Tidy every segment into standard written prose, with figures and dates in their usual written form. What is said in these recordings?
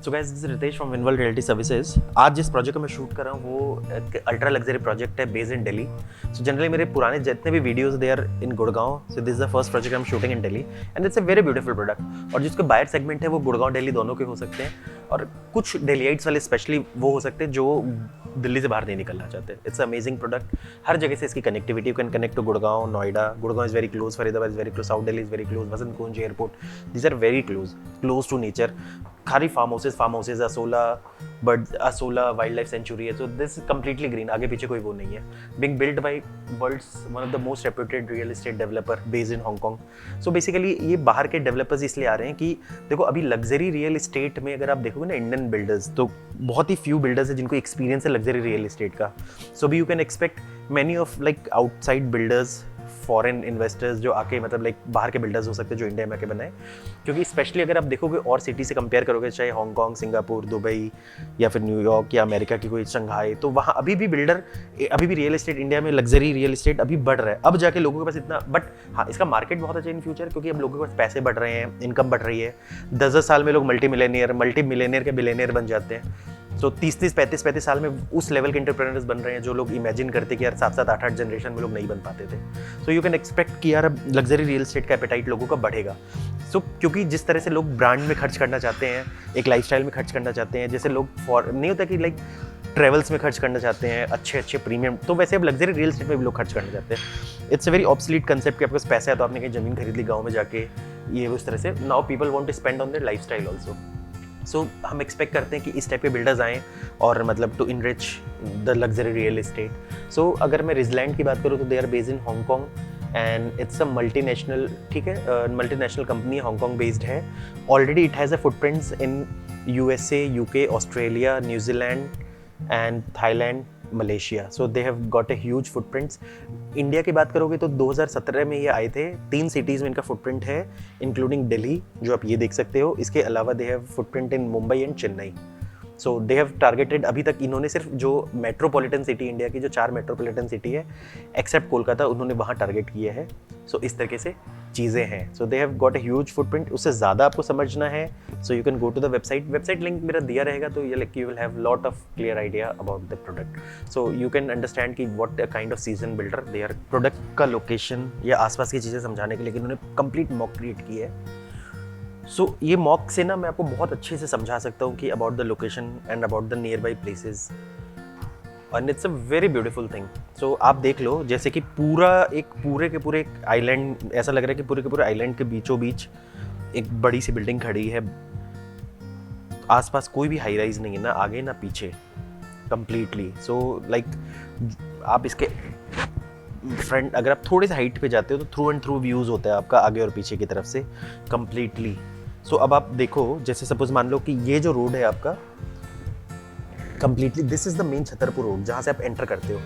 So guys, this is Ritesh from Winworld realty services. आज जिस project को मैं शूट कर रहा हूँ वो एक अल्ट्रा लग्जरी प्रोजेक्ट है based in Delhi. So generally मेरे पुराने जितने भी videos they are in Gurgaon. So this is the first project I am shooting in Delhi and it's a very beautiful product. और जिसके बायर सेगमेंट है वो गुड़गांव दिल्ली दोनों के हो सकते हैं, और कुछ दिल्लीइट्स वाले स्पेशली वो हो सकते हैं जो दिल्ली से बाहर नहीं निकलना चाहते। It's amazing product. हर जगह से इसकी connectivity, you can connect to Gurgaon, Noida. Gurgaon is very close, Faridabad is very close, south Delhi is very close, Vasant Kunj airport, these are very close to nature. खाली farm houses, Asola wild life sanctuary है। So this is completely green, आगे पीछे कोई वो नहीं है। Being build by world's one of the most reputed real estate developer based in Hong Kong. So basically ये बाहर के डेवलपर्स इसलिए आ रहे हैं कि देखो, अभी लग्जरी रियल एस्टेट में अगर आप देखोगे ना, इंडियन बिल्डर्स तो बहुत ही फ्यू बिल्डर्स है जिनको एक्सपीरियंस है लग्जरी रियल एस्टेट का। सो भी you can expect many of like outside builders, foreign investors जो आके मतलब लाइक बाहर के बिल्डर्स हो सकते हैं जो इंडिया में आके बनाए। क्योंकि स्पेशली अगर आप देखोगे और सिटी से कंपेयर करोगे, चाहे हांगकॉन्ग, सिंगापुर, दुबई या फिर न्यूयॉर्क या अमेरिका की कोई शंघाई, तो वहाँ अभी भी रियल एस्टेट इंडिया में लग्जरी रियल एस्टेट अभी बढ़ रहा है। अब जाके लोगों के पास इतना, बट हाँ, इसका मार्केट बहुत अच्छा इन फ्यूचर, क्योंकि अब लोगों के पास पैसे बढ़ रहे हैं, इनकम बढ़ रही है। 10-10 साल में लोग मल्टी मिलेनियर के बिलेनियर बन जाते हैं। तो 30-35 साल में उस लेवल के एंटरप्रेन्योर्स बन रहे हैं जो लोग इमेजिन करते कि यार 7-7, 8-8 जनरेशन में लोग नहीं बन पाते थे। सो यू कैन एक्सपेक्ट कि यार अब लग्जरी रियल एस्टेट का एपेटाइट लोगों का बढ़ेगा। सो क्योंकि जिस तरह से लोग ब्रांड में खर्च करना चाहते हैं, एक लाइफस्टाइल में खर्च करना चाहते हैं, जैसे लोग नहीं होता कि लाइक ट्रेवल्स में खर्च करना चाहते हैं अच्छे प्रीमियम, तो वैसे अब लग्जरी रियल एस्टेट में भी लोग खर्च करना चाहते हैं। It's a very obsolete concept कि आपके पास पैसा है तो आपने कहीं ज़मीन खरीद ली गाँव में जाके, ये उस तरह से। Now people want to spend on their lifestyle also. So हम एक्सपेक्ट करते हैं कि इस टाइप के बिल्डर्स आएँ और मतलब to enrich the luxury real estate. So अगर मैं रिजलैंड की बात करूँ तो they are based in Hong Kong and it's a multinational, ठीक है, मल्टीनेशनल कंपनी हांगकॉन्ग बेस्ड है। Already it has a footprints in USA, UK, Australia, New Zealand and Thailand, Malaysia. So they have got a huge footprints. India की बात करोगे तो 2017 में ये आए थे। 3 सिटीज़ में इनका फुटप्रिंट है, इंक्लूडिंग दिल्ली जो आप ये देख सकते हो। इसके अलावा they have footprint in Mumbai and Chennai. So they have targeted, अभी तक इन्होंने सिर्फ जो मेट्रोपॉलिटन सिटी, इंडिया की जो 4 मेट्रोपॉलिटन सिटी है एक्सेप्ट कोलकाता, उन्होंने वहाँ टारगेट किए हैं। सो इस तरीके से चीज़ें हैं। So they have got a huge footprint. उससे ज़्यादा आपको समझना है so you can go to the website link मेरा दिया रहेगा, तो ये like you will have lot of clear idea about the product. So you can understand कि what a kind of season builder they are. Product का location या आसपास की चीज़ें समझाने के लिए उन्होंने कंप्लीट मॉक क्रिएट की है। सो ये मॉक से ना मैं आपको बहुत अच्छे से समझा सकता हूँ कि about the location and about the near by places, and it's a very beautiful thing. So आप देख लो, जैसे कि पूरे के पूरे एक आइलैंड, ऐसा लग रहा है कि पूरे के पूरे आइलैंड के बीचों बीच एक बड़ी सी बिल्डिंग खड़ी है। आसपास कोई भी हाई राइज नहीं है, ना आगे ना पीछे, कंप्लीटली। सो लाइक आप इसके फ्रंट अगर आप थोड़े से हाइट पे जाते हो तो थ्रू एंड थ्रू व्यूज़ होता है आपका आगे और पीछे की तरफ से कंप्लीटली। सो अब आप देखो, जैसे सपोज मान लो कि ये जो रोड है आपका completely, this is the main Chhatarpur road जहाँ से आप एंटर करते हो।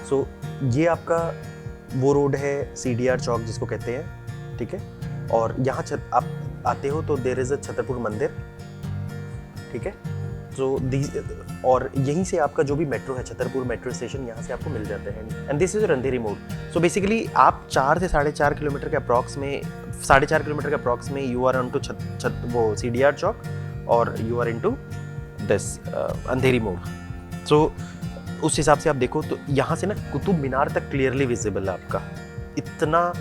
सो ये आपका वो रोड है CDR चौक जिसको कहते हैं, ठीक है। और यहाँ आप आते हो तो देयर इज़ अ छतरपुर मंदिर, ठीक है। सो और यहीं से आपका जो भी मेट्रो है, छतरपुर मेट्रो स्टेशन, यहाँ से आपको मिल जाते हैं। एंड दिस इज अंधेरी मोड़। सो बेसिकली आप 4 से 4.5 किलोमीटर के अप्रॉक्स में, 4.5 किलोमीटर के अप्रॉक्स में यू आर ऑन टू वो CDR चौक और you are in to this Andheri मोड़। सो उस हिसाब से आप देखो तो यहाँ से ना कुतुब मीनार तक क्लियरली विजिबल है आपका। इतना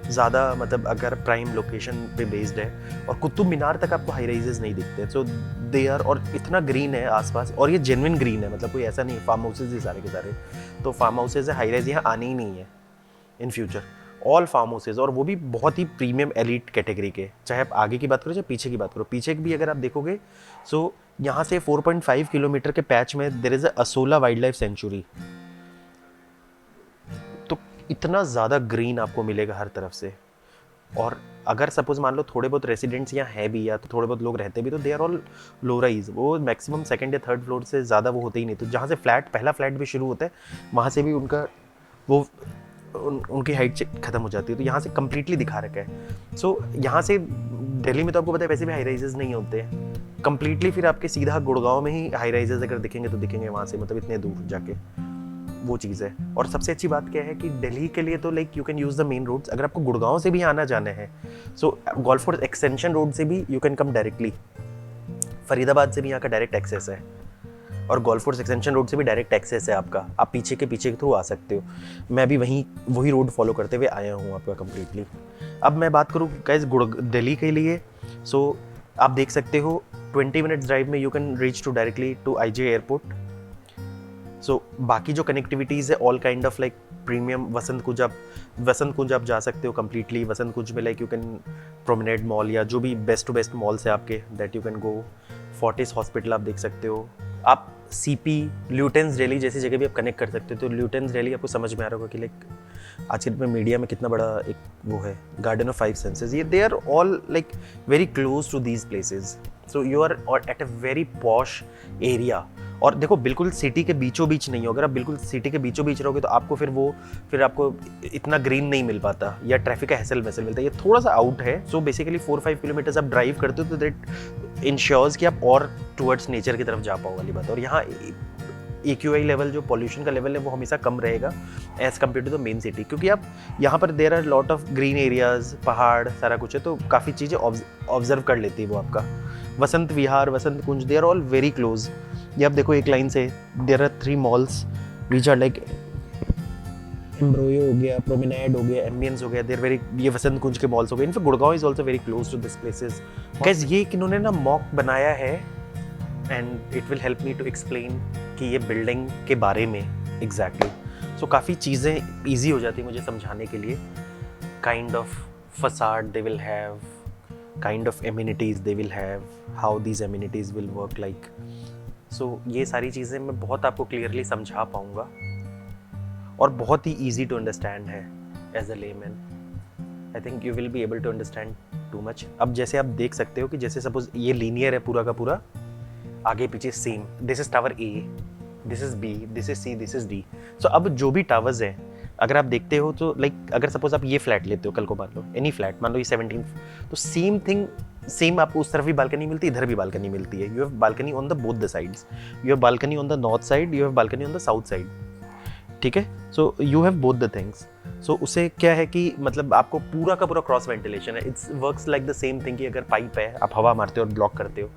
ज़्यादा मतलब अगर प्राइम लोकेशन पे बेस्ड है, और कुतुब मीनार तक आपको हाई राइजेस नहीं दिखते। सो दे आर, और इतना ग्रीन है आसपास, और ये जेन्युइन ग्रीन है, मतलब कोई ऐसा नहीं फार्म हाउसेज ही सारे के सारे। तो फार्म हाउसेज है, हाई राइज यहाँ आने ही नहीं है in future. All farm houses, और वो भी बहुत ही प्रीमियम एलिट कैटेगरी के, चाहे आप आगे की बात करो चाहे पीछे की बात करो। पीछे भी अगर आप देखोगे, सो यहाँ से 4.5 किलोमीटर के पैच में there is a Asola wild life sanctuary. तो इतना ज़्यादा ग्रीन आपको मिलेगा हर तरफ से। और अगर सपोज मान लो थोड़े बहुत रेसिडेंट्स यहाँ है भी, या तो थोड़े बहुत लोग रहते भी, तो they are all low rise. वो मैक्सिमम 2nd या 3rd फ्लोर से ज़्यादा वो होते ही नहीं। तो जहाँ से पहला फ्लैट भी शुरू होता है, वहाँ से भी उनका वो उनकी हाइट खत्म हो जाती है। तो यहाँ से कम्प्लीटली दिखा रखा है। सो यहाँ से दिल्ली में तो आपको पता है वैसे भी हाई राइजेस नहीं होते हैं कम्प्लीटली। फिर आपके सीधा गुड़गांव में ही हाई राइजेस अगर दिखेंगे तो दिखेंगे वहाँ से, मतलब इतने दूर जाके, वो चीज़ है। और सबसे अच्छी बात क्या है कि दिल्ली के लिए तो like you can use the main roads. अगर आपको गुड़गांव से भी आना जाना है, so golf course extension road से भी you can come directly Faridabad से भी यहाँ का डायरेक्ट एक्सेस है और गोल्फ कोर्स एक्सटेंशन रोड से भी डायरेक्ट एक्सेस है आपका, आप पीछे के थ्रू आ सकते हो। मैं भी वही रोड फॉलो करते हुए आया हूँ आपका कम्प्लीटली। अब मैं बात करूँ गाइस दिल्ली के लिए, सो आप देख सकते हो 20 मिनट्स ड्राइव में you can reach to directly to IJ airport. So बाकी जो कनेक्टिविटीज़ है all kind of like premium, Vasant Kunj आप जा सकते हो कम्प्लीटली। वसंत कुंज में like you can promenade mall या जो भी बेस्ट टू बेस्ट मॉल्स है आपके, that you can go. Fortis hospital आप देख सकते हो। आप CP ल्यूटेंस डेली जैसी जगह भी आप कनेक्ट कर सकते हो। तो ल्यूटेंस डेली आपको समझ में आ रहा होगा कि लाइक आज के में मीडिया में कितना बड़ा एक वो है, गार्डन ऑफ 5 सेंसेस, ये they are all like very close to these places. So you are at a very posh area. और देखो बिल्कुल सिटी के बीचों बीच नहीं हो, अगर आप बिल्कुल सिटी के बीचों बीच रहोगे तो आपको फिर आपको इतना ग्रीन नहीं मिल पाता या ट्रैफिक का हैसल वैसल मिलता है, ये थोड़ा सा आउट है। सो बेसिकली 4-5 किलोमीटर्स आप ड्राइव करते हो तो दैट इंश्योर्स कि आप और टुवर्ड्स नेचर की तरफ जा पाओ वाली बात। और यहाँ AQI लेवल, जो पॉल्यूशन का लेवल है, वो हमेशा कम रहेगा as compared to the main city, क्योंकि आप यहाँ पर there are lot of green areas, पहाड़, सारा कुछ है, तो काफ़ी चीज़ें ऑब्जर्व कर लेती है वो आपका। Vasant Vihar, Vasant Kunj, they are all very close. ये आप देखो एक लाइन से there are 3 malls which are like एम्ब्रोयो हो गया, प्रोमेनेड हो गया, एम्बियंस हो गया, देयर वेरी, ये वसंत कुंज के मॉल्स हो गए। In fact Gurgaon is also very close to this places. Guys ये इन्होंने ना मॉक बनाया है and it will help me to explain कि ये बिल्डिंग के बारे में एग्जैक्टली। सो काफ़ी चीज़ें ईजी हो जाती मुझे समझाने के लिए। Kind of facade they will have, kind of amenities they will have, how these amenities will work like. So ये सारी चीज़ें मैं बहुत आपको क्लियरली समझा पाऊँगा और बहुत ही ईजी टू अंडरस्टैंड है as a layman. I think you will be able to understand too much. अब जैसे आप देख सकते हो कि जैसे सपोज ये लीनियर है पूरा का पूरा, आगे पीछे same, this is tower A, this is B, this is C, this is D। सो अब जो भी टावर्स हैं अगर आप देखते हो तो लाइक अगर सपोज आप ये फ्लैट लेते हो, कल को मान लो एनी फ्लैट, मान लो ये 17, तो सेम थिंग, सेम आपको उस तरफ भी बालकनी मिलती है, इधर भी बालकनी मिलती है। You have balcony on the both the sides, you have balcony on the north side, you have balcony on the south side, ठीक है। So you have both the things. So उससे क्या है कि मतलब आपको पूरा का पूरा क्रॉस वेंटिलेशन है। It's works like the same thing कि अगर पाइप है, आप हवा मारते हो और ब्लॉक करते हो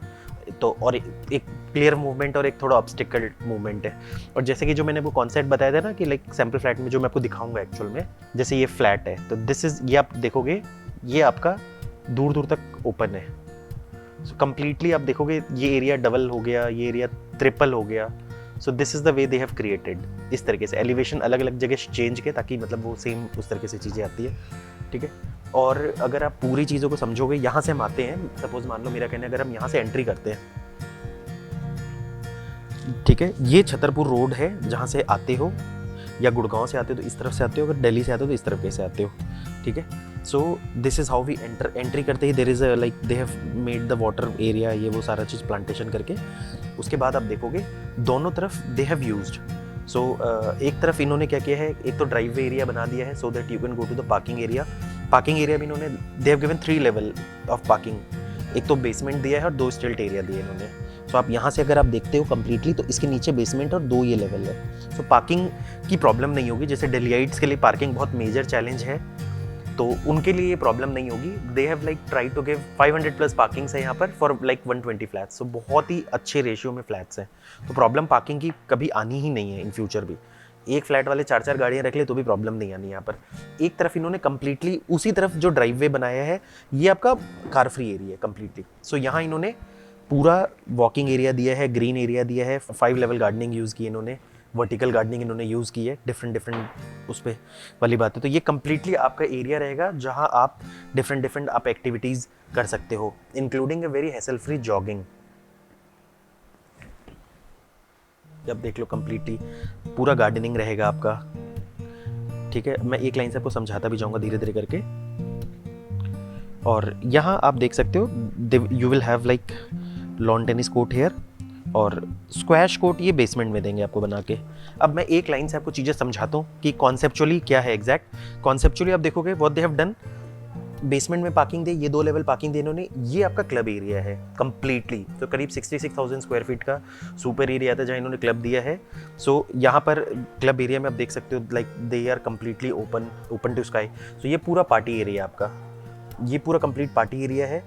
तो, और एक क्लियर मूवमेंट और एक थोड़ा ऑब्स्टिकल मूवमेंट है। और जैसे कि जो मैंने वो कॉन्सेप्ट बताया था ना कि लाइक सैम्पल फ्लैट में, जो मैं आपको दिखाऊंगा एक्चुअल में, जैसे ये फ्लैट है तो दिस इज, ये आप देखोगे ये आपका दूर दूर तक ओपन है। सो कंप्लीटली आप देखोगे ये एरिया डबल हो गया, ये एरिया ट्रिपल हो गया। सो this is the way they have created, इस तरीके से एलिवेशन अलग अलग जगह चेंज के, ताकि मतलब वो सेम उस तरीके से चीज़ें आती है, ठीक है। और अगर आप पूरी चीज़ों को समझोगे, यहाँ से हम आते हैं, सपोज मान लो मेरा कहना है अगर हम यहाँ से एंट्री करते हैं, ठीक है, ये छतरपुर रोड है जहाँ से आते हो, या गुड़गांव से आते हो तो इस तरफ से आते हो, अगर दिल्ली से आते हो तो इस तरफ कैसे आते हो, ठीक है। So this is how we entry करते ही there is like they have made the water area, ये वो सारा चीज़ प्लांटेशन करके। उसके बाद आप देखोगे दोनों तरफ दे हैव यूज्ड। सो एक तरफ इन्होंने क्या किया है, एक तो ड्राइववे एरिया बना दिया है so that you can go to the parking area. Parking area भी इन्होंने, they have given 3 level of parking, एक तो बेसमेंट दिया है और 2 स्टिल्ट एरिया दिए इन्होंने। सो आप यहाँ से अगर आप देखते हो कंप्लीटली तो इसके नीचे बेसमेंट और 2 ये लेवल है। सो पार्किंग की प्रॉब्लम नहीं होगी। जैसे दिल्लीइट्स के लिए पार्किंग बहुत मेजर चैलेंज है, तो उनके लिए ये प्रॉब्लम नहीं होगी। They have like try to give 500+ parkings है यहाँ पर फॉर लाइक 120 फ्लैट्स। सो बहुत ही अच्छे रेशियो में फ्लैट्स हैं, तो प्रॉब्लम पार्किंग की कभी आनी ही नहीं है इन फ्यूचर भी। एक फ्लैट वाले 4-4 गाड़ियाँ रख ले तो भी प्रॉब्लम नहीं आनी यहाँ पर। एक तरफ इन्होंने कंप्लीटली उसी तरफ जो ड्राइववे बनाया है, ये आपका कार फ्री एरिया है कंप्लीटली। सो यहाँ इन्होंने पूरा वॉकिंग एरिया दिया है, ग्रीन एरिया दिया है, 5 लेवल गार्डनिंग यूज़ की इन्होंने, वर्टिकल गार्डनिंग इन्होंने यूज़ की है, डिफरेंट उस पर वाली बात है। तो ये कंप्लीटली आपका एरिया रहेगा जहाँ आप डिफरेंट आप एक्टिविटीज़ कर सकते हो, including a very hassle free jogging. जब देख लो कंप्लीटली पूरा गार्डनिंग रहेगा आपका, ठीक है। मैं एक लाइन से आपको समझाता भी जाऊँगा धीरे धीरे करके। और यहाँ आप देख सकते हो you will have like lawn tennis court here, और स्क्वैश कोर्ट ये बेसमेंट में देंगे आपको बना के। अब मैं एक लाइन से आपको चीज़ें समझाता हूँ कि कॉन्सेप्चुअली क्या है एग्जैक्ट। कॉन्सेप्चुअली आप देखोगे what they have done, basement में पार्किंग दी, ये 2 लेवल पार्किंग दी इन्होंने। ये आपका क्लब एरिया है कंप्लीटली, तो करीब 66,000 स्क्वायर फीट का सुपर एरिया था जहाँ इन्होंने क्लब दिया है। सो यहाँ पर क्लब एरिया में आप देख सकते हो like they are completely open to sky. So ये पूरा पार्टी एरिया आपका, ये पूरा कंप्लीट पार्टी एरिया है।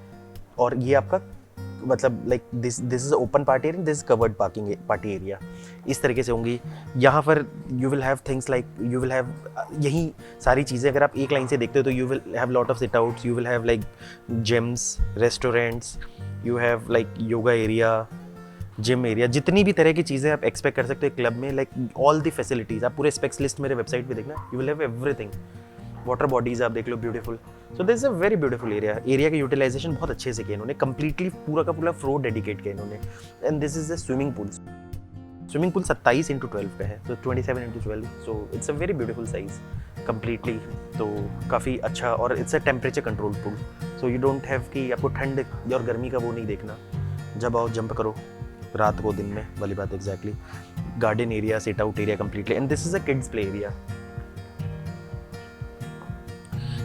और ये आपका मतलब like this is open party area, this covered party area, इस तरीके से होंगी। यहाँ पर you will have things like you will have यही सारी चीज़ें अगर आप एक लाइन से देखते हो तो you will have lot of sit outs, you will have like gyms, restaurants, you have like yoga area, gym area, जितनी भी तरह की चीज़ें आप एक्सपेक्ट कर सकते हो क्लब में, लाइक ऑल दी फैसिलिटीज़। आप पूरे स्पेक्स लिस्ट मेरे वेबसाइट पे देखना, you will have everything. Water bodies आप देख लो, beautiful. So this is a very beautiful area का यूटिलाइजेशन बहुत अच्छे से किया इन्होंने, कंप्लीटली पूरा का पूरा फ्लोर डेडिकेट किया इन्होंने। And this is a swimming pool 27x12 का है, तो 27x12, so it's a very beautiful size completely. तो काफ़ी अच्छा, और it's a temperature control pool, so you don't have कि आपको ठंड और गर्मी का वो नहीं देखना, जब आओ जंप करो, रात को दिन में वाली बात exactly. Garden area, sit out area completely. And this is a kids play area.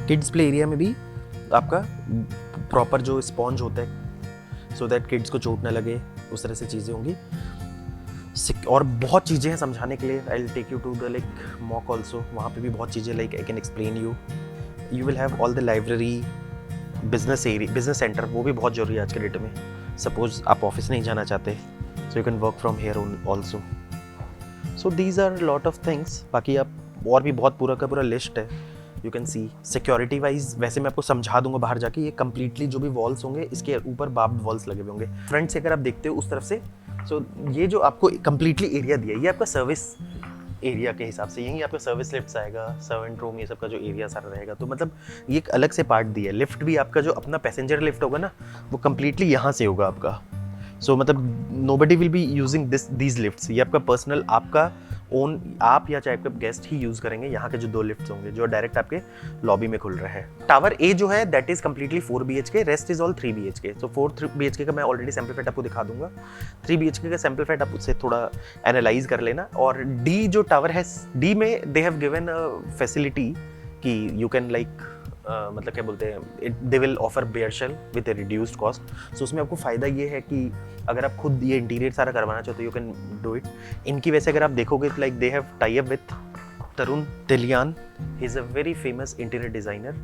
Kids play area में भी आपका प्रॉपर जो स्पॉन्ज होता है, सो दैट किड्स को चोट ना लगे, उस तरह से चीज़ें होंगी। और बहुत चीज़ें हैं समझाने के लिए। I will take you to the like mock also, वहाँ पे भी बहुत चीज़ें like I can explain you. You will have all the library, business area, business centre, वो भी बहुत जरूरी है आज के डेट में। सपोज आप ऑफिस नहीं जाना चाहते, so you can work from here also. So these are lot of things. बाकी आप और भी बहुत पूरा का पूरा लिस्ट है, you can C. Security wise वैसे मैं आपको समझा दूंगा बाहर जाके, ये कंप्लीटली जो भी वॉल्स होंगे इसके ऊपर बार्ब्ड वॉल्स लगे हुए होंगे। फ्रंट से अगर आप देखते हो उस तरफ से, सो ये जो आपको कंप्लीटली एरिया दिया है, ये आपका सर्विस एरिया के हिसाब से, यहीं आपका सर्विस लिफ्ट आएगा, सर्वेंट रूम, ये सब का जो एरिया सारा रहेगा। तो मतलब ये एक अलग से पार्ट दिया है। लिफ्ट भी आपका जो अपना पैसेंजर लिफ्ट होगा ना, वो कंप्लीटली यहाँ से होगा आपका। सो मतलब nobody will be using these lifts, ये आपका पर्सनल, आपका ओन, आप या चाहे आपके गेस्ट ही यूज करेंगे। यहाँ के जो 2 लिफ्ट्स होंगे जो डायरेक्ट आपके लॉबी में खुल रहा है। टावर ए जो है that is completely 4 BHK, rest is all 3 BHK। So 4 BHK का मैं ऑलरेडी सैंपल फेट आपको दिखा दूंगा। 3 BHK का सैंपल फेट आप उससे थोड़ा एनालाइज कर लेना। और डी जो टावर है, डी में they have given a facility कि यू कैन लाइक मतलब क्या बोलते हैं, they will offer bare shell with a reduced cost. So उसमें आपको फ़ायदा ये है कि अगर आप खुद ये इंटीरियर सारा करवाना चाहते हो, यू कैन डू इट। इनकी वैसे अगर आप देखोगे like they have tie up with Tarun Tahiliani, he is a very famous interior designer.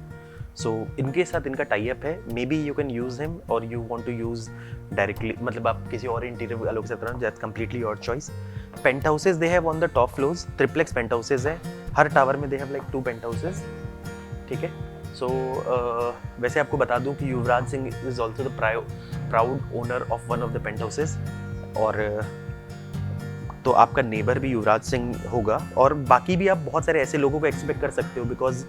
So इनके साथ इनका टाई अप है। May be you can use him और you want to use directly, मतलब आप किसी और इंटीरियर अलग से तरह, that's completely your choice. Penthouses they have on the top floors, triplex penthouses है हर टावर में, they have like 2 paint houses, ठीक है। सो वैसे आपको बता दूं कि Yuvraj Singh is also the proud owner of one of the penthouses. और तो आपका नेबर भी युवराज सिंह होगा, और बाकी भी आप बहुत सारे ऐसे लोगों को एक्सपेक्ट कर सकते हो, बिकॉज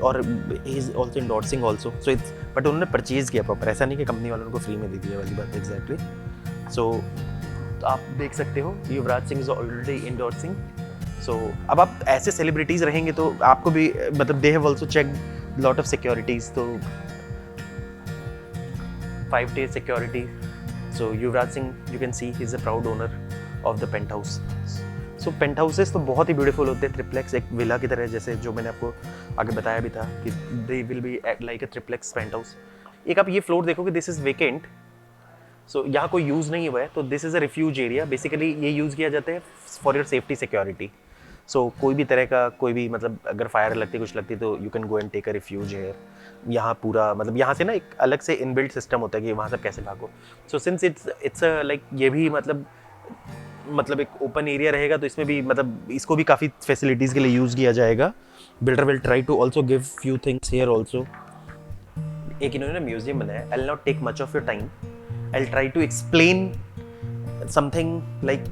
और he is also endorsing also. So it's, but उन्होंने परचेज किया प्रॉपर, ऐसा नहीं कि कंपनी वालों को फ्री में दे दिया वाली बात एग्जैक्टली। सो आप देख सकते हो Yuvraj Singh is already endorsing. So अब आप ऐसे सेलिब्रिटीज रहेंगे तो आपको भी मतलब they have also check lot of securities, तो 5 days security. So Yuvraj Singh, you can see he is a proud owner of the penthouse. So penthouses तो बहुत ही ब्यूटीफुल होते हैं, ट्रिप्लेक्स एक विला की तरह, जैसे जो मैंने आपको आगे बताया भी था कि they will be like a triplex penthouse. एक आप ये फ्लोर देखोगे, दिस इज वेकेंट, सो यहाँ कोई यूज़ नहीं हुआ है, तो this is a refuge area. Basically ये यूज़ किया जाता है for your safety security. So कोई भी तरह का कोई भी मतलब अगर फायर लगती कुछ लगती तो you can go and take a refuge here. यहाँ पूरा मतलब यहाँ से ना एक अलग से इनबिल्ट सिस्टम होता है कि वहाँ से कैसे भागो। सो सिंस इट्स लाइक ये भी मतलब एक ओपन एरिया रहेगा, तो इसमें भी मतलब इसको भी काफ़ी फैसिलिटीज़ के लिए यूज़ किया जाएगा। Builder will try to also give few things here also. एक इन्होंने म्यूजियम बनाया, I will not take much of your time, I will try to explain something like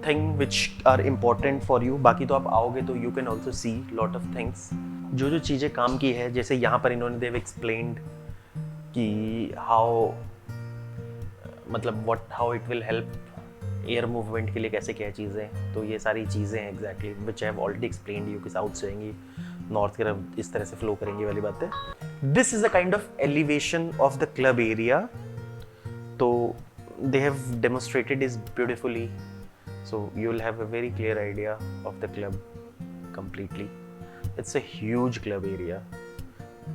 thing which are important for you. बाकी तो आप आओगे तो you can also see lot of things, जो चीज़ें काम की है। जैसे यहाँ पर इन्होंने देव एक्सप्लेन्ड कि हाउ मतलब how it will help air movement के लिए कैसे क्या चीज़ें, तो ये सारी चीज़ें हैं exactly which I have already explained you कि साउथ से आएंगी नॉर्थ की तरफ इस तरह से फ्लो करेंगी वाली बात है। This is a kind of elevation of the club area, तो they have demonstrated is beautifully, so you will have a very clear idea of the club completely. It's a huge club area,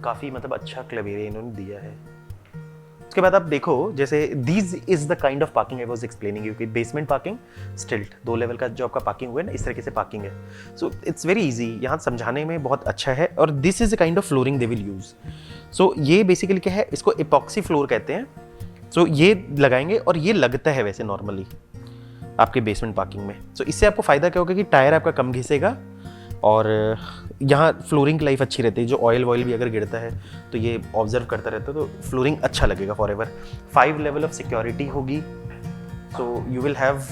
काफ़ी मतलब अच्छा club area इन्होंने दिया है। उसके बाद आप देखो जैसे these is the kind of parking I was explaining you कि बेसमेंट पार्किंग, स्टिल्ट, 2 लेवल का जो आपका पार्किंग हुआ है ना, इस तरीके से पार्किंग है। सो इट्स वेरी इजी, यहाँ समझाने में बहुत अच्छा है। और this is the kind of flooring they will use. So ये बेसिकली क्या है, इसको इपॉक्सी फ्लोर कहते हैं। सो ये लगाएंगे और ये लगता है वैसे नॉर्मली आपके बेसमेंट पार्किंग में। सो इससे आपको फ़ायदा क्या होगा कि टायर आपका कम घिसेगा और यहाँ फ्लोरिंग की लाइफ अच्छी रहती है। जो ऑयल वॉयल भी अगर गिरता है तो ये ऑब्जर्व करता रहता है, तो फ्लोरिंग अच्छा लगेगा forever. 5 level of security होगी। सो यू विल हैव,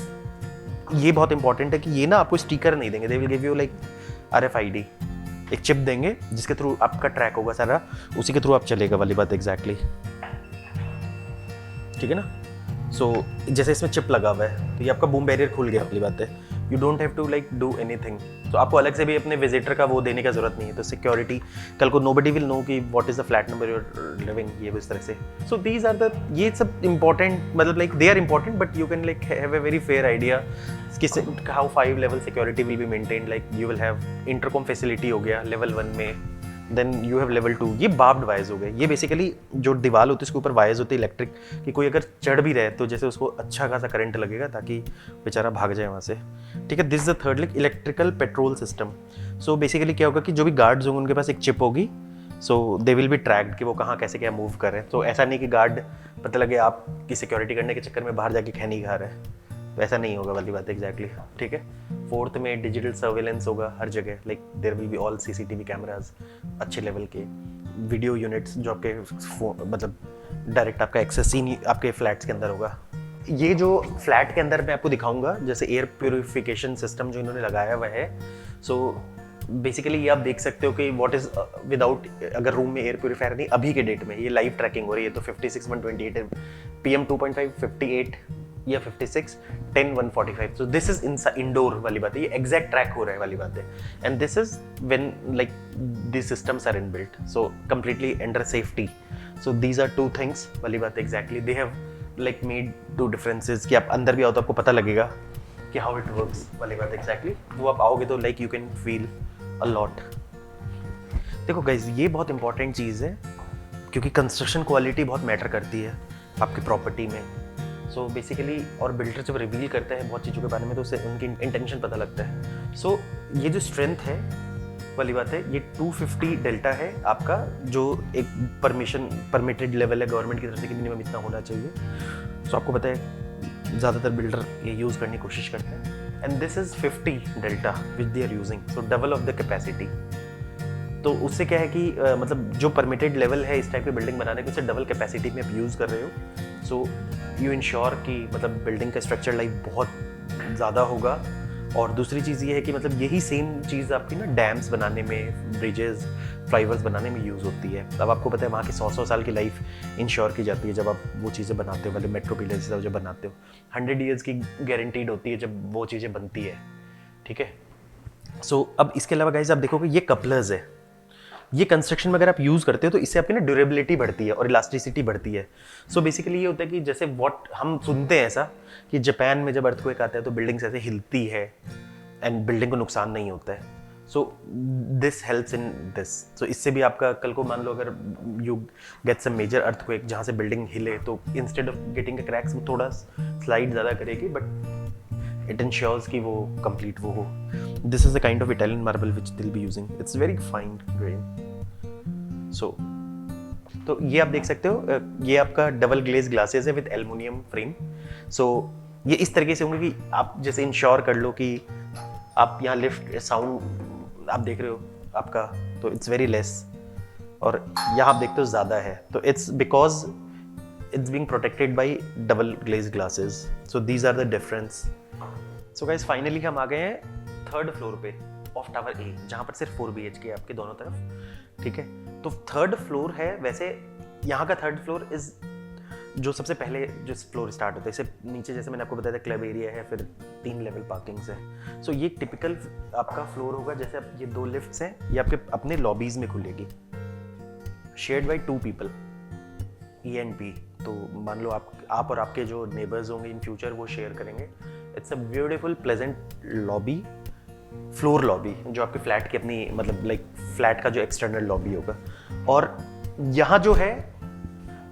ये बहुत इंपॉर्टेंट है कि ये ना आपको स्टिकर नहीं देंगे, they will give you like RFID, एक चिप देंगे जिसके थ्रू आपका ट्रैक होगा सारा, उसी के थ्रू आप चलेगा वाली बात एग्जैक्टली, ठीक है ना। सो जैसे इसमें चिप लगा हुआ है तो ये आपका बूम बैरियर खुल गया वाली बात है। You don't have to like do anything. तो आपको अलग से भी अपने विजिटर का वो देने का जरूरत नहीं है। तो सिक्योरिटी, कल को नोबडी विल नो कि what is the flat number you're living, ये इस तरह से। सो दीज आर द, ये सब इंपॉर्टेंट, मतलब like they are important but you can like have a very fair idea how 5 level security will be maintained. Like you will have intercom facility हो गया level 1 में, देन यू हैव लेवल 2, ये barbed wires हो गए। ये basically जो दीवार होती है उसके ऊपर वायर्स होती है इलेक्ट्रिक, कि कोई अगर चढ़ भी रहे तो जैसे उसको अच्छा खासा करंट लगेगा ताकि बेचारा भाग जाए वहाँ से, ठीक है। This is the third, like electrical petrol system. So basically क्या होगा कि जो भी गार्ड्स होंगे उनके पास एक चिप होगी। सो दे विल बी ट्रैक्ड कि वो कहाँ कैसे क्या मूव कर रहे हैं। तो ऐसा नहीं कि गार्ड पता लगे आपकी सिक्योरिटी करने के चक्कर में बाहर जाके खैनी खा रहे हैं, तो ऐसा नहीं होगा वाली बात एग्जैक्टली, ठीक है। 4th में डिजिटल सर्वेलेंस होगा हर जगह, like there will be all CCTV cameras, अच्छे लेवल के वीडियो यूनिट्स जो आपके मतलब डायरेक्ट आपका एक्सेस ही नहीं आपके फ्लैट्स के अंदर होगा। ये जो फ्लैट के अंदर मैं आपको दिखाऊंगा जैसे एयर प्योरिफिकेशन सिस्टम जो इन्होंने लगाया हुआ है। सो बेसिकली ये आप देख सकते हो कि व्हाट इज विदाउट, अगर रूम में एयर प्योरीफायर नहीं, अभी के डेट में ये लाइव ट्रैकिंग हो रही है। तो 56/128 है, PM 2.5 58 या 56 10 145। सो दिस इज इंडोर वाली बात है, ये एग्जैक्ट ट्रैक हो रहा है वाली बात है। And this is when like this systems are inbuilt, so completely under safety. So these are 2 things वाली बात exactly. They have like made 2 differences कि आप अंदर भी आओ तो आपको पता लगेगा कि हाउ इट वर्क्स वाली बात एग्जैक्टली। वो आप आओगे तो like you can feel a lot. देखो गाइज, ये बहुत इंपॉर्टेंट चीज़ है क्योंकि कंस्ट्रक्शन क्वालिटी बहुत मैटर करती है आपकी प्रॉपर्टी में। सो बेसिकली और बिल्डर जब रिवील करते हैं बहुत चीज़ों के बारे में तो उससे उनकी इंटेंशन पता लगता है। सो ये जो स्ट्रेंथ है वाली बात है, ये 250 डेल्टा है आपका, जो एक परमिटेड लेवल है गवर्नमेंट की तरफ से कि मिनिमम इतना होना चाहिए। सो आपको पता है ज़्यादातर बिल्डर ये यूज़ करने की कोशिश करते हैं। And this is 50 delta which they are using, so double of the capacity. तो उससे क्या है कि मतलब जो परमिटेड लेवल है इस टाइप की बिल्डिंग बनाने के, उससे डबल कैपेसिटी में आप यूज़ कर रहे हो। सो यू इंश्योर कि मतलब बिल्डिंग का स्ट्रक्चर लाइफ बहुत ज़्यादा होगा। और दूसरी चीज़ ये है कि मतलब यही सेम चीज़ आपकी ना डैम्स बनाने में, ब्रिजेस, फ्लाईओवर्स बनाने में यूज़ होती है। अब आपको पता है वहाँ की 100 साल की लाइफ इंश्योर की जाती है जब आप वो चीज़ें बनाते हो, वाले मेट्रो पिलर्स जब बनाते हो। 100 ईयर्स की गारंटीड होती है जब वो चीज़ें बनती है, ठीक है। सो अब इसके अलावा गाइस आप देखोगे ये कपलर्स है, ये कंस्ट्रक्शन में अगर आप यूज़ करते हो तो इससे आपकी ना ड्यूरेबिलिटी बढ़ती है और इलास्टिसिटी बढ़ती है। सो बेसिकली ये होता है कि जैसे व्हाट हम सुनते हैं ऐसा कि जापान में जब अर्थक्वेक आता है तो बिल्डिंग्स ऐसे हिलती है एंड बिल्डिंग को नुकसान नहीं होता है। So this helps in this. So इससे भी आपका कल को मान लो अगर you get some major earthquake जहाँ से बिल्डिंग हिले तो instead of getting a cracks वो थोड़ा स्लाइड ज़्यादा करेगी बट इट इंश्योर्स कि वो कंप्लीट वो हो। This is the kind of Italian marble which they'll be using. It's very fine grain. So, तो ये आप देख सकते हो, ये आपका डबल ग्लेज ग्लासेस है विद एल्युमिनियम फ्रेम। सो ये इस तरीके से होंगे कि आप जैसे इंश्योर कर लो कि आप यहाँ लिफ्ट साउंड आप देख रहे हो आपका, तो इट्स वेरी लेस, और यहाँ आप देखते हो ज़्यादा है, तो it's because it's being protected by double glaze glasses. So these are the difference. So guys finally हम आ गए हैं 3rd फ्लोर पे ऑफ टावर A, जहाँ पर सिर्फ 4 BHK है आपके दोनों तरफ, ठीक है। तो 3rd फ्लोर है, वैसे यहाँ का 3rd फ्लोर इज जो सबसे पहले जो फ्लोर स्टार्ट होता है। इससे नीचे जैसे मैंने आपको बताया था क्लब एरिया है, फिर 3 लेवल पार्किंग्स है। सो ये टिपिकल आपका फ्लोर होगा। जैसे अब ये 2 लिफ्ट्स हैं, ये आपके अपने लॉबीज में खुलेगी, shared by 2 people, E and P। तो मान लो आप और आपके जो नेबर्स होंगे इन फ्यूचर वो शेयर करेंगे। It's a beautiful pleasant lobby, floor lobby, जो आपके फ्लैट की अपनी मतलब लाइक फ्लैट का जो एक्सटर्नल लॉबी होगा। और यहाँ जो है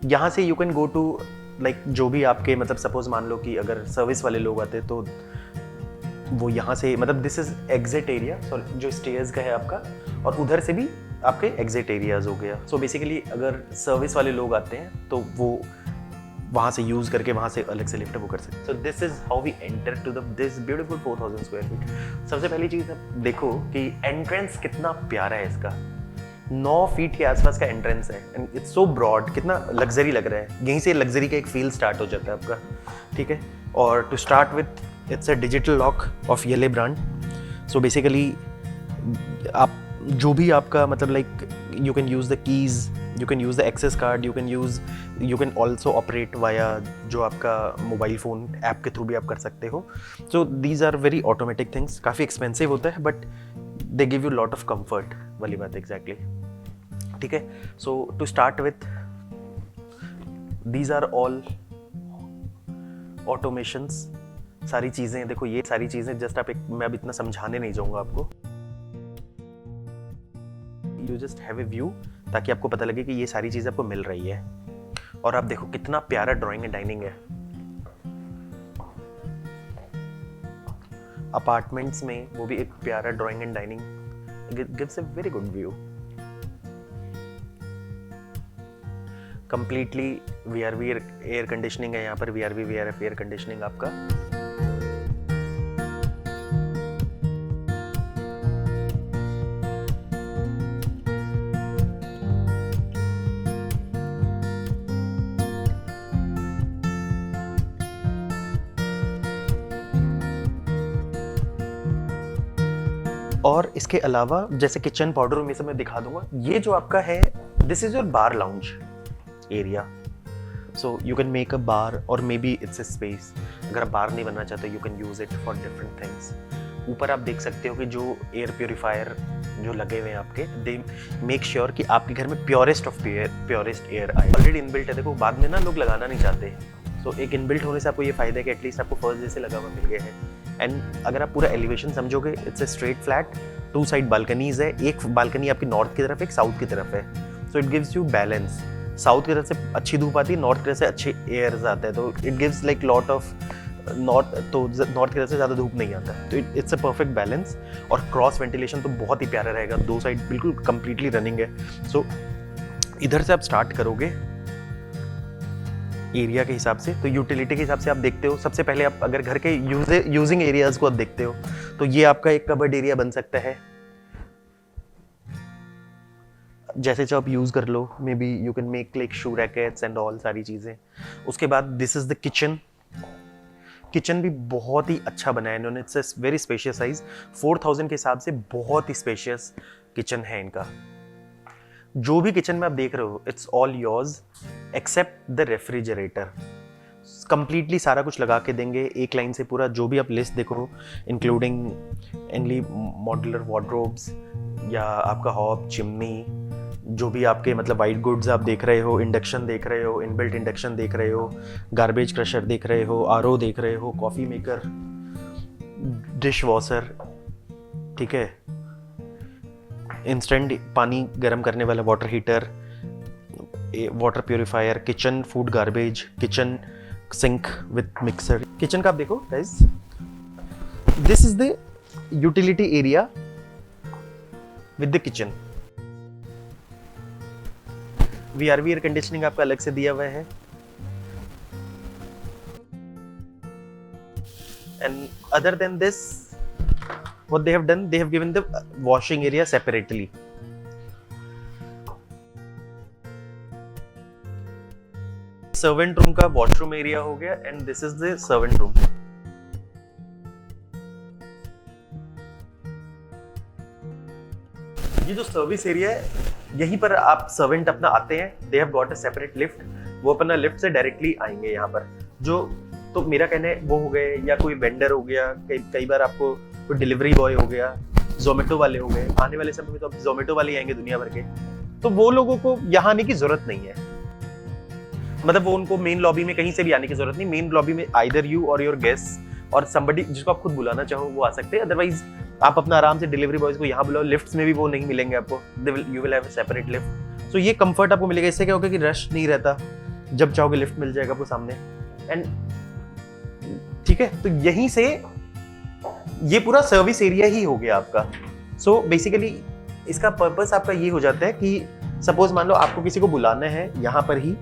यहाँ से you can go to like जो भी आपके मतलब सपोज मान लो कि अगर सर्विस वाले लोग आते तो वो यहाँ से मतलब this is exit area, sorry जो स्टेयर्स का है आपका, और उधर से भी आपके एग्जिट एरियाज हो गया। सो बेसिकली अगर सर्विस वाले लोग आते हैं तो वो वहाँ से यूज़ करके वहाँ से अलग से लिफ्ट वो कर सकते हैं। So this is how we enter to this beautiful 4000 square feet. सबसे पहली चीज़ आप देखो कि एंट्रेंस कितना प्यारा है इसका, 9 फीट के आसपास का एंट्रेंस है एंड इट्स सो ब्रॉड, कितना लग्जरी लग रहा है। यहीं से लग्जरी का एक फील स्टार्ट हो जाता है आपका, ठीक है। और to start with it's a digital lock of Yale brand. So basically आप जो भी आपका मतलब like you can use the keys, you can use the access card, you can also operate via जो आपका मोबाइल फ़ोन ऐप के through भी आप कर सकते हो। So these are very automatic things. काफ़ी एक्सपेंसिव होता है but they give you lot of comfort वाली बात एग्जैक्टली, ठीक है। So to start with these are all automations, सारी चीज़ें देखो, ये सारी चीज़ें जस्ट आप मैं अब इतना समझाने नहीं जाऊँगा आपको, you just have a view ताकि आपको पता लगे कि ये सारी चीज़ें आपको मिल रही है। और आप देखो कितना प्यारा ड्राइंग एंड डाइनिंग है। अपार्टमेंट्स में वो भी एक प्यारा drawing and dining gives a very good view. Completely VRV air conditioning है यहाँ पर, वीआरवी वीआरएफ एयर कंडीशनिंग आपका। और इसके अलावा जैसे किचन पाउडर रूम ये सब मैं दिखा दूंगा। ये जो आपका है this is your bar lounge area. So you can make a bar और may be it's a space. अगर आप बार नहीं बनना चाहते you can use it for different things. ऊपर आप देख सकते हो कि जो एयर प्योरीफायर जो लगे हुए हैं आपके, दे मेक श्योर कि आपके घर में प्योरेस्ट ऑफ प्योरेस्ट एयर आए। ऑलरेडी इनबिल्ट है, देखो बाद में ना लोग लगाना नहीं चाहते। तो एक इनबिल्ट होने से आपको ये फायदा है कि एटलीस्ट आपको फर्स्ट डे से लगा हुआ मिल गया है। एंड अगर आप पूरा एलिवेशन समझोगे, it's a straight flat, 2 side balconies है। एक बालकनी आपकी नॉर्थ की तरफ, एक साउथ की तरफ है। So it gives you balance. South की तरफ से अच्छी धूप आती है, नॉर्थ की तरफ से अच्छे एयर्स आते हैं, तो it gives like lot of north की तरफ से ज़्यादा धूप नहीं आता, तो इट्स अ परफेक्ट बैलेंस। और क्रॉस वेंटिलेशन तो बहुत ही प्यारा रहेगा, 2 साइड बिल्कुल कंप्लीटली रनिंग है। सो इधर से आप स्टार्ट करोगे एरिया के हिसाब से, तो यूटिलिटी के हिसाब से आप देखते हो। सबसे पहले आप अगर घर के यूजिंग एरियाज को आप देखते हो तो ये आपका एक कबर्ड एरिया बन सकता है, जैसे जो आप यूज कर लो। May be you can make like shoe rackets and all सारी चीजें। उसके बाद this is the kitchen. Kitchen भी बहुत ही अच्छा बनाया इन्होंने, इट्स वेरी स्पेशियस साइज। 4000 के हिसाब से बहुत ही स्पेशियस किचन है इनका। जो भी किचन में आप देख रहे हो it's all yours except the refrigerator. Completely सारा कुछ लगा के देंगे एक लाइन से पूरा। जो भी आप लिस्ट देखो इंक्लूडिंग एनली मॉड्यूलर वार्डरोब्स या आपका हॉब, चिमनी, जो भी आपके मतलब वाइट गुड्स आप देख रहे हो, इंडक्शन देख रहे हो, इनबिल्ट इंडक्शन देख रहे हो, गार्बेज क्रशर देख रहे हो, आरओ देख रहे हो, कॉफ़ी मेकर, डिश वॉशर, ठीक है, इंस्टेंट पानी गर्म करने वाला water heater, water purifier, kitchen food garbage, kitchen sink with mixer. Kitchen का आप देखो guys, this is the utility area with the kitchen. VRV air conditioning आपका अलग से दिया हुआ है। And other than this what they have done, they have given the washing area separately. Servant room का washroom area हो गया and this is the servant room. ये जो सर्विस एरिया है यहीं पर आप सर्वेंट अपना आते हैं, they have got a separate lift, वो अपना लिफ्ट से डायरेक्टली आएंगे यहाँ पर। जो तो मेरा कहना है वो हो गए, या कोई वेंडर हो गया, कई बार आपको कोई डिलीवरी बॉय हो गया, जोमेटो वाले हो गए। आने वाले समय में तो अब जोमेटो वाले ही आएंगे दुनिया भर के, तो वो लोगों को यहाँ आने की जरूरत नहीं है। मतलब वो उनको मेन लॉबी में कहीं से भी आने की जरूरत नहीं। मेन लॉबी में आइदर यू और योर गेस्ट और समबडी जिसको आप खुद बुलाना चाहो वो आ सकते हैं। अदरवाइज आप अपना आराम से डिलीवरी बॉयज को यहाँ बुलाओ। लिफ्ट्स में भी वो नहीं मिलेंगे आपको, you will have a separate lift. So ये कंफर्ट आपको मिलेगा। इससे क्या होगा कि रश नहीं रहता, जब चाहोगे लिफ्ट मिल जाएगा आपको सामने। एंड ठीक है, तो यहीं से ये पूरा सर्विस एरिया ही हो गया आपका। सो बेसिकली इसका पर्पस आपका ये हो जाता है कि सपोज मान लो आपको किसी को बुलाना है यहाँ पर ही,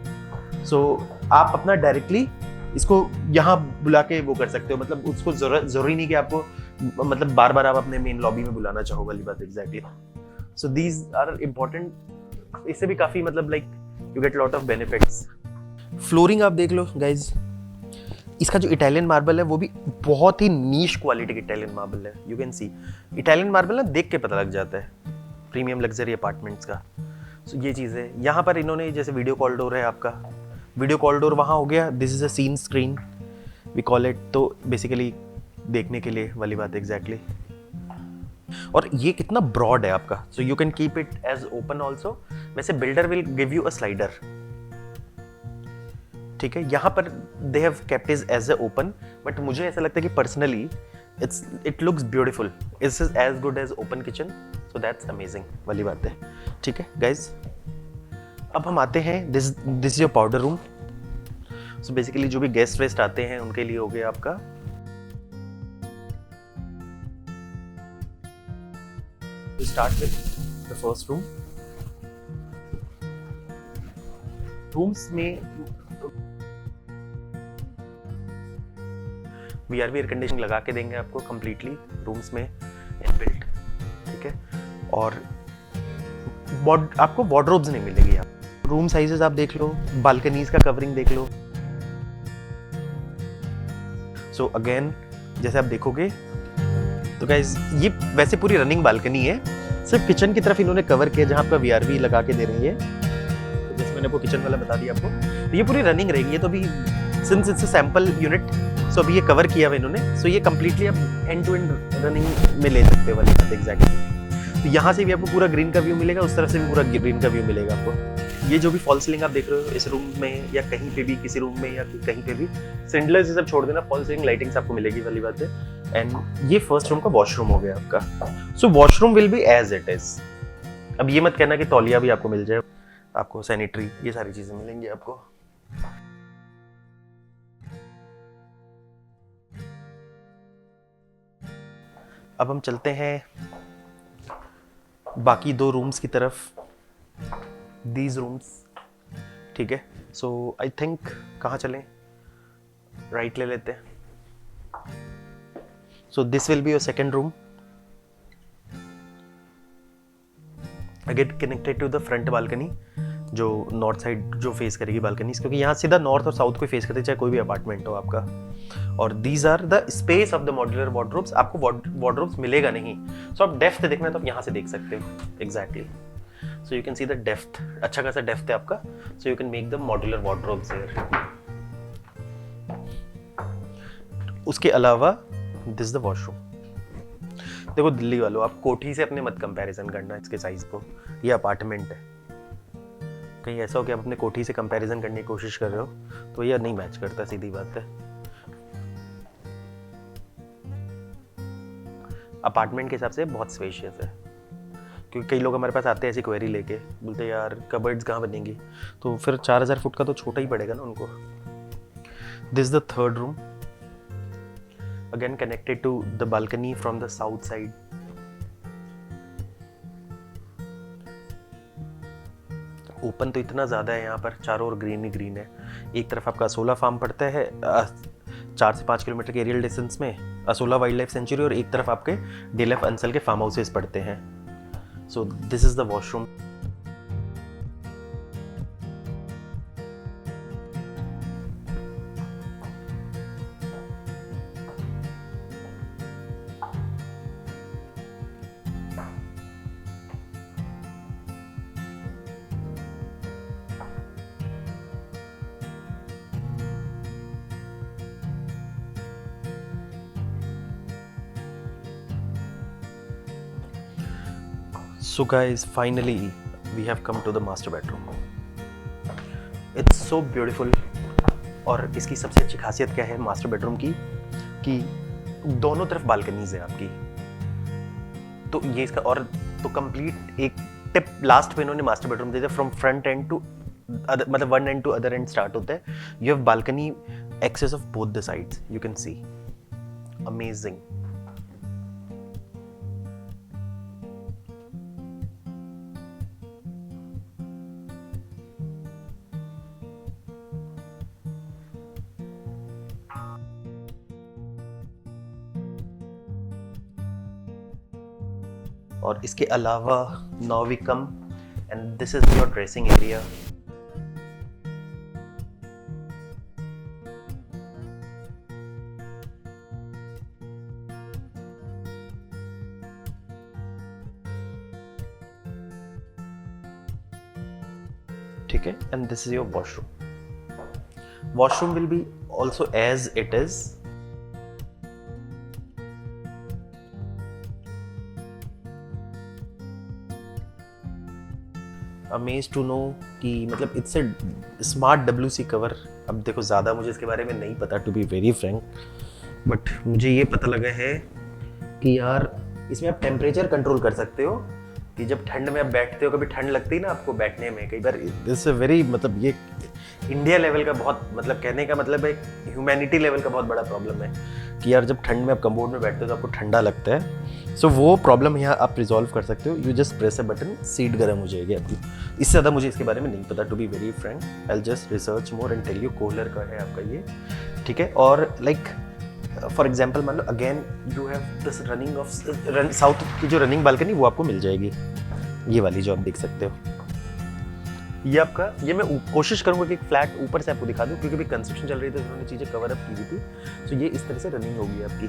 सो आप अपना डायरेक्टली इसको यहाँ बुला के वो कर सकते हो। मतलब उसको जरूरी नहीं कि आपको मतलब बार बार आप अपने मेन लॉबी में बुलाना चाहो वाली बात। Exactly, so these are important. इससे भी काफी मतलब like you get lot of benefits. Flooring आप देख लो गाइज, इसका जो इटालियन मार्बल है वो भी बहुत ही नीश क्वालिटी का इटालियन मार्बल है। You can C Italian marble ना देख के पता लग जाता है प्रीमियम लग्जरी अपार्टमेंट्स का। सो ये चीज़ है। यहाँ पर इन्होंने जैसे वीडियो कॉल डोर है आपका, वीडियो कॉल डोर वहाँ हो गया। This is a seen screen we call it, तो बेसिकली देखने के लिए वाली बात एग्जैक्टली। और ये कितना ब्रॉड है आपका, so you can keep it as open also. वैसे builder will give you a slider, ठीक है। यहाँ पर they have kept it as a open, but मुझे ऐसा लगता है कि personally it looks beautiful. It's is as good as open kitchen, so that's amazing वाली बात है, ठीक है गाइज। अब हम आते हैं this is your powder room. So basically जो भी गेस्ट वेस्ट आते हैं उनके लिए हो गया आपका। Start with the first room. Rooms में वीआरवी एयर कंडीशनिंग लगा के देंगे आपको कंप्लीटली रूम्स में इनबिल्ट, ठीक है। और आपको वार्डरोब्स नहीं मिलेगी। आप रूम साइजेस आप देख लो, बालकनीज का कवरिंग देख लो। सो अगेन जैसे आप देखोगे तो गाइज ये वैसे पूरी रनिंग बालकनी है, सिर्फ किचन की तरफ इन्होंने कवर किया जहां आपका वीआरवी लगा के दे रही है। तो जैसे मैंने आपको किचन वाला बता दिया आपको, तो ये पूरी रनिंग रहेगी। ये तो अभी since it's a sample unit, so अभी ये कवर किया हुआ इन्होंने। सो ये कंप्लीटली आप एंड टू एंड रनिंग में ले सकते हो वाली बात एग्जैक्टली। तो यहाँ से भी आपको पूरा ग्रीन का व्यू मिलेगा, उस तरफ से भी पूरा ग्रीन का व्यू मिलेगा आपको। ये जो भी फॉल सीलिंग आप देख रहे हो इस रूम में या कहीं पे भी, किसी रूम में या कहीं पे भी, सिंडलर से सब छोड़ देना, फॉल सीलिंग लाइटिंग्स आपको मिलेगी वाली बात है। एंड ये फर्स्ट रूम का वॉशरूम हो गया आपका। So washroom will be as it is. अब ये मत कहना कि तौलिया भी आपको मिल जाए, आपको सैनिटरी ये सारी चीजें मिलेंगी आपको। अब हम चलते हैं बाकी दो रूम्स की तरफ, दीज रूम्स, ठीक है। सो आई थिंक कहाँ चलें, राइट ले लेते हैं। So this will be your second room, again connected to the front balcony, जो नॉर्थ साइड जो फेस करेगी बालकनी, क्योंकि यहाँ सीधा नॉर्थ और साउथ को फेस करते चाहे कोई भी अपार्टमेंट हो आपका। और these are the space of the modular wardrobes. आपको वार्डरोब्स मिलेगा नहीं, सो आप डेप्थ देखना है तो आप यहाँ से देख सकते हो exactly. So you can see the depth, अच्छा खासा डेप्थ है आपका। So you can make the modular wardrobes here. उसके अलावा दिस द वॉशरूम। देखो दिल्ली वालों, आप कोठी से अपने मत कंपैरिजन करना इसके साइज को, ये अपार्टमेंट है। कहीं ऐसा हो कि आप अपने कोठी से कंपैरिजन करने की कोशिश कर रहे हो तो ये नहीं मैच करता, सीधी बात है। अपार्टमेंट के हिसाब से बहुत स्पेशियस है, क्योंकि कई लोग हमारे पास आते हैं ऐसी क्वेरी लेके, बोलते यार कबर्ड्स कहाँ बनेंगी, तो फिर 4000 फुट का तो छोटा ही पड़ेगा ना उनको। This the third room, again connected to the balcony from the south side. Open तो इतना ज़्यादा है यहाँ पर, चारों ओर ग्रीन ही ग्रीन है। एक तरफ आपका असोला फार्म पड़ता है 4 से 5 किलोमीटर के एरियल डिस्टेंस में, असोला वाइल्ड लाइफ सेंचुरी, और एक तरफ आपके डीएलएफ अंसल के फार्म हाउसेस पड़ते हैं। So this is the washroom. So guys, finally we have come to the master bedroom. It's so beautiful. और इसकी सबसे अच्छी खासियत क्या है मास्टर बेडरूम की, कि दोनों तरफ बालकनीज है आपकी। तो ये इसका और तो कंप्लीट एक टिप लास्ट में इन्होंने मास्टर बेडरूम दे दिया, फ्रॉम फ्रंट एंड टू मतलब one end to other end start होता है. You have balcony access of both the sides, you can see. Amazing. और इसके अलावा now we come and this is your dressing area. ठीक है, and this is your washroom. Washroom will be also as it is. Amaze to know कि मतलब it's a smart WC cover. अब देखो ज़्यादा मुझे इसके बारे में नहीं पता, to be very frank, but मुझे ये पता लगा है कि यार इसमें आप टेम्परेचर कंट्रोल कर सकते हो कि जब ठंड में आप बैठते हो, कभी ठंड लगती है ना आपको बैठने में कई बार. दिस वेरी मतलब ये इंडिया लेवल का बहुत मतलब कहने का मतलब एक ह्यूमैनिटी लेवल का बहुत बड़ा प्रॉब्लम है कि यार जब ठंड में आप कम्बोर्ड में बैठते हो तो आपको ठंडा लगता है. सो वो प्रॉब्लम यहाँ आप रिजॉल्व कर सकते हो. You just press a button, seat गर्म हो जाएगी आपकी. इससे ज़्यादा मुझे इसके बारे में नहीं पता, to be very frank. I just research more and tell you. Kohler का है आपका ये, ठीक है. और लाइक फॉर एग्जाम्पल मान लो again you have this running of south की जो रनिंग बालकनी वो आपको मिल जाएगी. ये वाली जो आप देख सकते हो ये आपका, ये मैं कोशिश करूंगा कि फ्लैट ऊपर से आपको दिखा दूं क्योंकि अभी कंस्ट्रक्शन चल रही थी, उन्होंने चीज़ें कवर अप की हुई थी. सो ये इस तरह से रनिंग होगी आपकी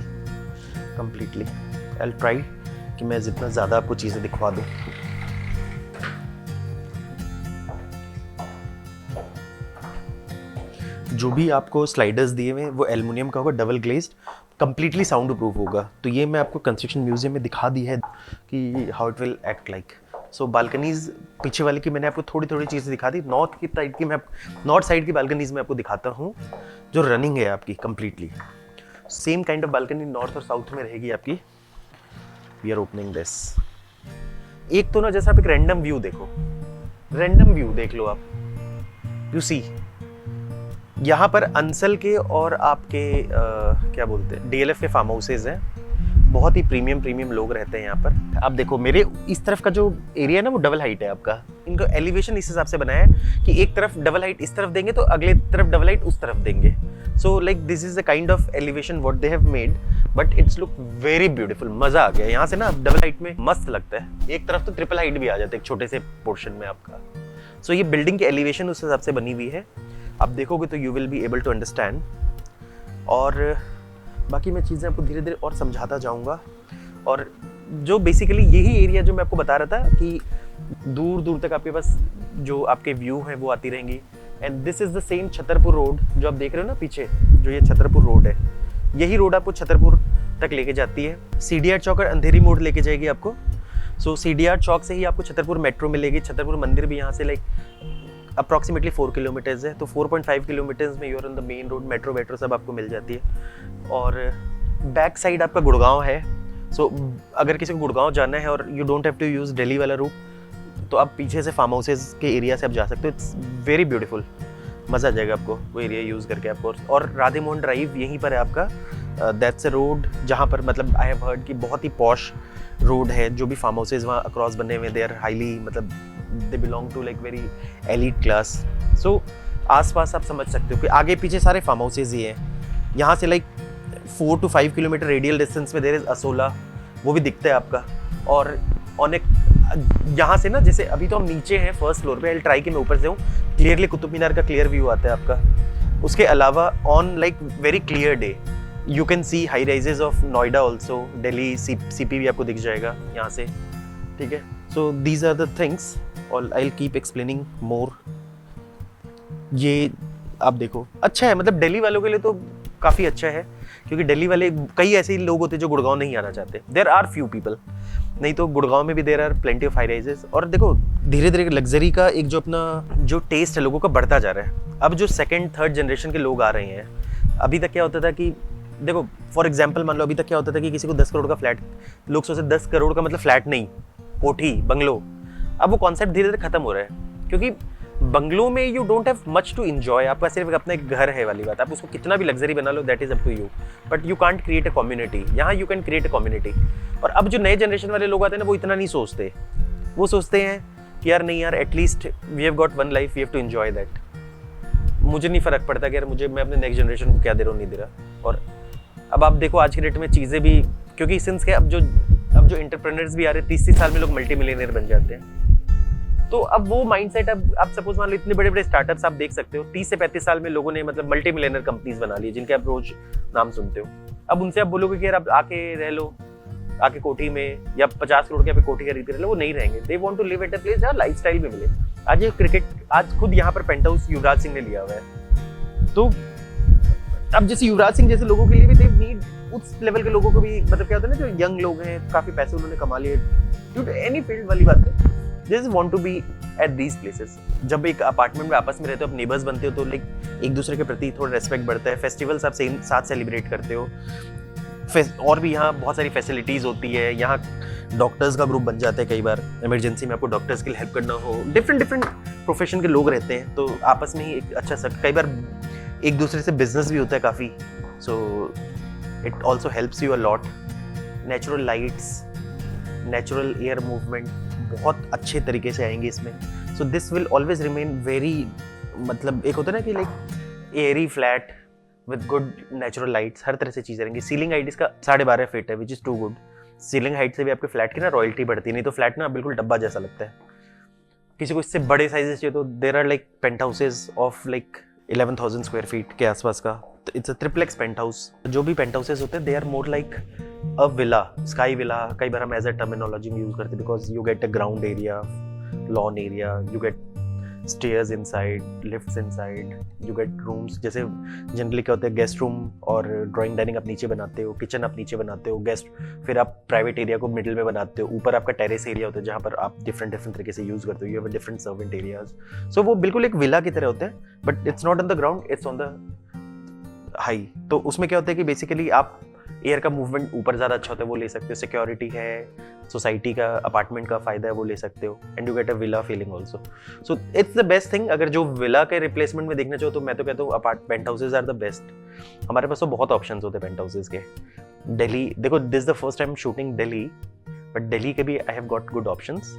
कंप्लीटली. आई विल ट्राई कि मैं जितना ज़्यादा आपको चीज़ें दिखवा दूं. जो भी आपको स्लाइडर्स दिए हुए हैं वो एल्युमिनियम का होगा, double glazed, completely sound proof होगा. तो ये मैं आपको कंस्ट्रक्शन म्यूजियम में दिखा दी है कि how it will act like. So balconies पीछे वाली की मैंने आपको थोड़ी थोड़ी चीज़ें दिखा दी. नॉर्थ की साइड की मैं नॉर्थ साइड की बालकनीज में आपको दिखाता हूँ जो रनिंग है आपकी completely. Same kind of balcony north और साउथ में रहेगी आपकी. We are opening this. एक तो ना जैसे आप एक रैंडम व्यू देखो, रैंडम व्यू देख लो आप. यू सी यहाँ पर अंसल के और आपके क्या बोलते हैं DLF के फार्म हाउसेज हैं. बहुत ही प्रीमियम लोग रहते हैं यहाँ पर. आप देखो मेरे इस तरफ का जो एरिया है ना वो डबल हाइट है आपका. इनको एलिवेशन इस हिसाब से बनाया है कि एक तरफ डबल हाइट इस तरफ देंगे तो अगले तरफ डबल हाइट उस तरफ देंगे. So like this is the kind of elevation what they have made, but it's look very beautiful. मजा आ गया यहाँ से ना. डबल हाइट में मस्त लगता है. एक तरफ तो ट्रिपल हाइट भी आ जाता है एक छोटे से पोर्शन में आपका. सो ये बिल्डिंग की एलिवेशन उस हिसाब से बनी हुई है. आप देखोगे तो you will be able to understand. और बाकी मैं चीज़ें आपको धीरे धीरे और समझाता जाऊंगा. और जो बेसिकली यही एरिया जो मैं आपको बता रहा था कि दूर दूर तक आपके पास जो आपके व्यू हैं वो आती रहेंगी. And this is the same Chhatarpur road जो आप देख रहे हो ना पीछे, जो ये छतरपुर रोड है, यही रोड आपको छतरपुर तक लेके जाती है. CDR चौक और अंधेरी मोड़ लेके जाएगी आपको. सो CDR चौक से ही आपको छतरपुर मेट्रो मिलेगी. छतरपुर मंदिर भी यहाँ से लाइक अप्रॉक्सीमेटली 4 किलोमीटर्स है. तो 4.5 किलोमीटर्स में you're on the main road. Metro सब आपको मिल जाती है. और बैक साइड आपका गुड़गांव है. सो अगर किसी को गुड़गांव जाना है और you don't have to use Delhi वाला रूट, तो आप पीछे से फार्म हाउसेज के एरिया से आप जा सकते हो. It's very beautiful. मज़ा आ जाएगा आपको वो एरिया यूज़ करके आपको. और राधे मोहन ड्राइव यहीं पर है आपका. दैट्स अ रोड जहाँ पर मतलब आई हैव हर्ड कि बहुत ही पॉश रोड है. जो भी फार्म हाउसेज वहाँ अक्रॉस बने हुए, दे आर हाईली मतलब they belong to like very elite class. So आसपास आप समझ सकते हो कि आगे पीछे सारे फार्म हाउसेज ही हैं. यहाँ से like 4 to 5 kilometre radial distance में देयर इज असोला, वो भी दिखता है आपका. और ऑन एक यहाँ से ना जैसे अभी तो हम नीचे हैं फर्स्ट फ्लोर पे, आई ट्राई कि मैं ऊपर से हूँ. क्लियरली कुतुब मीनार का क्लियर व्यू आता है आपका. उसके अलावा on like very clear day you can see high rises of Noida also. Delhi CP भी आपको दिख जाएगा यहाँ से. ठीक है. So these are the things और I will keep explaining more. ये आप देखो अच्छा है, मतलब दिल्ली वालों के लिए तो काफ़ी अच्छा है क्योंकि दिल्ली वाले कई ऐसे ही लोग होते हैं जो गुड़गांव नहीं आना चाहते. देयर आर फ्यू पीपल, नहीं तो गुड़गांव में भी there are plenty of high rises. और देखो धीरे धीरे लग्जरी का एक जो अपना जो टेस्ट है लोगों का बढ़ता जा रहा है. अब जो 2nd 3rd जनरेशन के लोग आ रहे हैं, अभी तक क्या होता था कि देखो फॉर एग्जाम्पल मान लो अभी तक क्या होता था कि किसी को 10 करोड़ का फ्लैट, लोग सोचते 10 करोड़ का मतलब फ्लैट नहीं, कोठी बंगलो. अब वो कॉन्सेप्ट धीरे धीरे खत्म हो रहा है क्योंकि बंगलों में you don't have much to enjoy, आपका सिर्फ अपना एक घर है वाली बात, आप उसको कितना भी लग्जरी बना लो, that is up to you, but you can't create a community. यहाँ you can create a community. और अब जो नए जनरेशन वाले लोग आते हैं ना, वो इतना नहीं सोचते, वो सोचते हैं कि यार नहीं यार, at least we have got one life, we have to enjoy that. मुझे नहीं फर्क पड़ता कि यार मैं अपने नेक्स्ट जनरेशन को क्या दे रहा हूँ, नहीं दे रहा। और अब आप देखो आज के डेट में चीज़ें भी, क्योंकि सिंस के अब जो एंटरप्रेन्योर्स भी आ रहे हैं, 30 साल में लोग मल्टी मिलियनियर बन जाते हैं। तो अब वो माइंडसेट, अब आप सपोज मान लो इतने बड़े बड़े स्टार्टअप्स आप देख सकते हो, 30 से 35 साल में लोगों ने मतलब मल्टी मिलियनर कंपनीज बना ली, जिनके आप रोज नाम सुनते हो। अब उनसे आप बोलोगे कि यार अब आके रह लो, आके कोठी में या 50 करोड़ के पे कोठी खरीद कर लो, वो नहीं रहेंगे। They want to live at a place जहाँ लाइफस्टाइल भी मिले। आज ये क्रिकेट, आज खुद यहाँ पर पेंट हाउस युवराज सिंह ने लिया हुआ है। तो अब जैसे युवराज सिंह जैसे लोगों के लिए भी दे नीड उस लेवल के लोगों को भी, मतलब क्या होता है ना, जो यंग लोग हैं, काफी पैसे उन्होंने कमा लिए, ड्यू टू एनी फील्ड वाली बात है, just want to be at these places। जब एक अपार्टमेंट में आपस में रहते हो, आप नेबर्स बनते हो, तो लाइक एक दूसरे के प्रति थोड़ा रेस्पेक्ट बढ़ता है, फेस्टिवल्स आप साथ सेलिब्रेट करते हो, और भी यहाँ बहुत सारी फैसिलिटीज़ होती है। यहाँ डॉक्टर्स का ग्रुप बन जाता है, कई बार इमरजेंसी में आपको डॉक्टर्स के लिए हेल्प करना हो, डिफरेंट प्रोफेशन के लोग रहते हैं, तो आपस में ही एक अच्छा सा, कई बार एक दूसरे से बिजनेस भी होता है काफ़ी, so it also helps you a lot. Natural lights, natural air movement बहुत अच्छे तरीके से आएंगे इसमें। So this will always remain very, मतलब एक होता है ना कि like airy flat with good natural lights, हर तरह से चीज़ें रहेंगी। सीलिंग हाइट इसका 12.5 फीट है, which is too good. Ceiling height से भी आपके फ्लैट की ना रॉयल्टी बढ़ती है, नहीं तो फ्लैट ना बिल्कुल डब्बा जैसा लगता है। किसी को इससे बड़े साइजेस चाहिए तो there are like penthouses of like 11,000 square feet के आसपास का। It's a triplex penthouse. जो भी पेंट हाउसेज होते हैं, they are more like a villa, sky villa कई बार हम एज अ टर्मिनोलॉजी में यूज करते हैं, because you get a ground area, lawn area, you get stairs inside, lifts inside, you get rooms. जैसे generally क्या होता है, गेस्ट रूम और ड्राइंग डाइनिंग आप नीचे बनाते हो, किचन आप नीचे बनाते हो, गेस्ट, फिर आप प्राइवेट एरिया को मिडिल में बनाते हो, ऊपर आपका टेरेस एरिया होता है जहाँ पर आप डिफरेंट तरीके से यूज करते हो, you have different servant areas. So वो बिल्कुल एक विला की तरह होते हैं, but it's not on the ground, it's on the high. तो उसमें क्या होता है कि बेसिकली आप एयर का मूवमेंट ऊपर ज़्यादा अच्छा होता है, वो ले सकते हो, सिक्योरिटी है, सोसाइटी का, अपार्टमेंट का फ़ायदा है, वो ले सकते हो, and you get a villa feeling also. So it's the best thing. अगर जो विला के रिप्लेसमेंट में देखना चाहो तो मैं तो कहता हूँ penthouses are the best. हमारे पास तो बहुत ऑप्शंस होते हैं पेंट हाउसेज के। दिल्ली देखो, this the first time shooting Delhi, but Delhi के भी I have got good options.